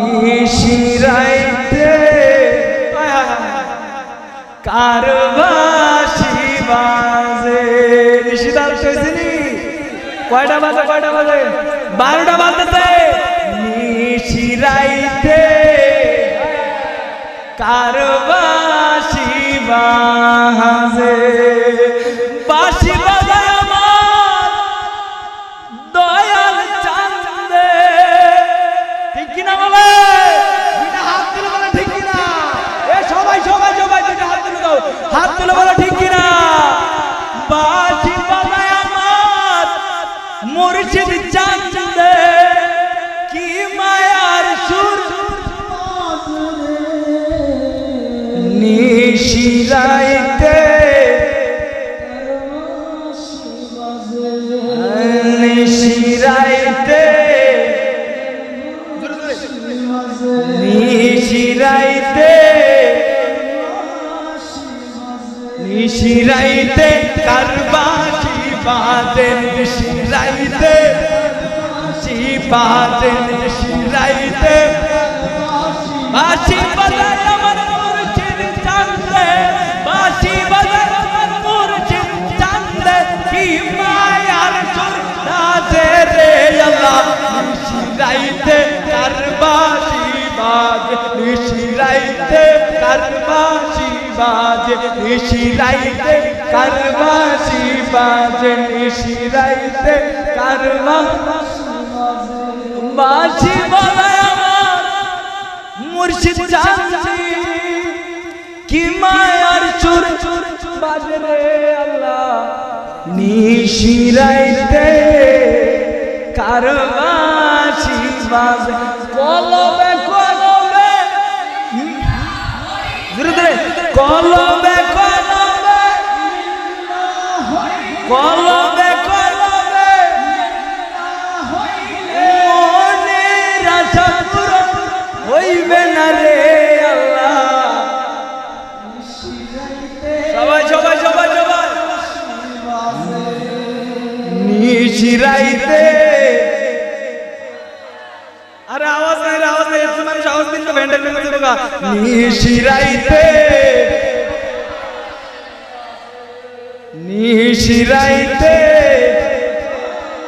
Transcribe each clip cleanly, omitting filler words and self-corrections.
নিশিরাইতে কারবাসি বাজে নিশিদার কইছিনি কয়টা বাজে 12টা বাজতেছে নিশিরাইতে কারবাসি বাজে বাঁশি বাজায় আমার দয়াল চাঁদে ঠিক কিনা বলে দুইটা হাত তুলে বলে ঠিক কিনা এ সবাই দুইটা হাত তুলে দাও হাত তুলে বলে ঠিক কিনা বাঁশি বাজায় আমার মুর্শিদ চাঁদে কি মায়ার সুর নিশিরাইতে নিশিরাইতে নিশিরাইতে নিশিরাইতে কারবাসি বাজে নিশিরাইতে বাজে নিশিরাইতে বাঁশি বাজায় আমার মুর্শিদ চাঁদে বাঁশি বাজায় আমার মুর্শিদ চাঁদে কি মায়ার সুর নাচে রে আল্লাহ নিশিরাইতে কারবাসি বাজে নিশিরাইতে কারবাসি বাজে নিশিরাইতে কারবাসি বাজে নিশিরাইতে কারবাসি বাঁশি বাজায় আমার মুর্শিদ চাঁদে কি মায়ার সুর বাজে রে আল্লাহ নিশিরাইতে কারবাসি বাজে কলবে কলবে ধীরে ধীরে কলবে কলবে কলবে কলবে মনের আশা পূরণ হইবে না রে আল্লাহ সবাই নিশিরাইতে আরে আওয়াজ নাই একটু মানুষ আওয়াজ দিন তো ভেন্ডার ভেঙে দেবো গা নিশিরাইতে নিশিরাইতে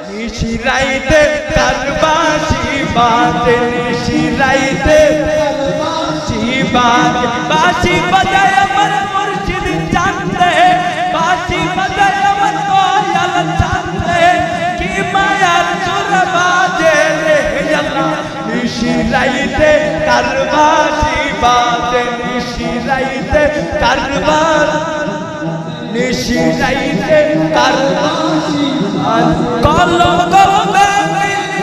নিশিরাইতে কারবাসি বাজে নিশিরাইতে বাঁশি বাজায় আমার মুর্শিদ চাঁদে বাঁশি বাজায় আমার দয়াল চাঁদে কি মায়ার সুর বাজে রে আল্লাহ নিশিরাইতে কারবাসি বাজে নিশিরাইতে কারবার নিশিরাইতে কারবাসি কলম কলবে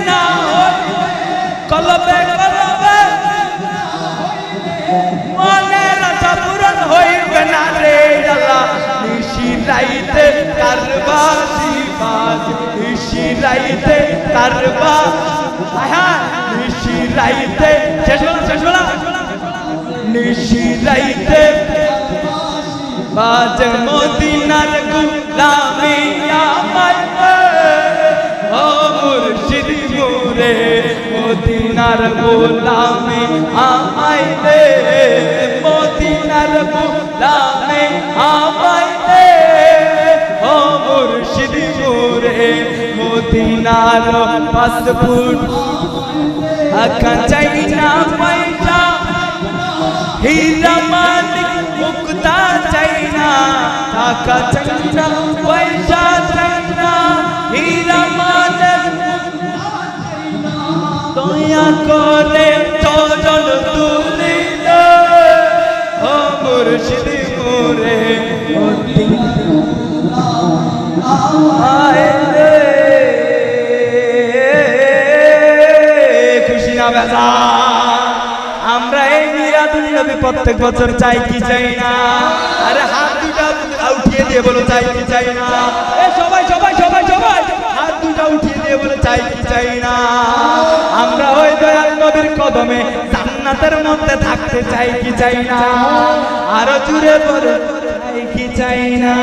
না কলবে কলবে মনের আশা পূরণ হইবে না রে আল্লাহ নিশিরাইতে কারবাসি বাজে নিশিরাইতে নিশিরাইতে শেষ বেলা নিশিরাইতে বাজে মদিনার গোলামি আমায় ও মুর্শিদ মোরে মদিনার গোলামি আমায় দে মদিনার গোলামি আমায় দে ও মুর্শিদ মোরে মদিনার পাসপোর্ট আকা চাই না পয়সা হীরা মানিক মুক্তা চাই না টাকা চাই না পয়সা চাই না হীরা মানিক দয়া করে চরণ তুলে দে ও মুর্শিদ মোরে খুশি না বেজা আমরা এই মিলাদুন নবী প্রত্যেক বছর চাই কি চাই না আরে হাত দুটা উঠিয়ে দিয়ে বলো চাই কি চাই না এই সবাই হাত দুটা উঠিয়ে দিয়ে বলো চাই কি চাই না আমরা ওই দয়াল নবীর কদমে জান্নাতের মধ্যে থাকতে চাই কি চাই না আরো জুড়ে বলো চাই কি চাই না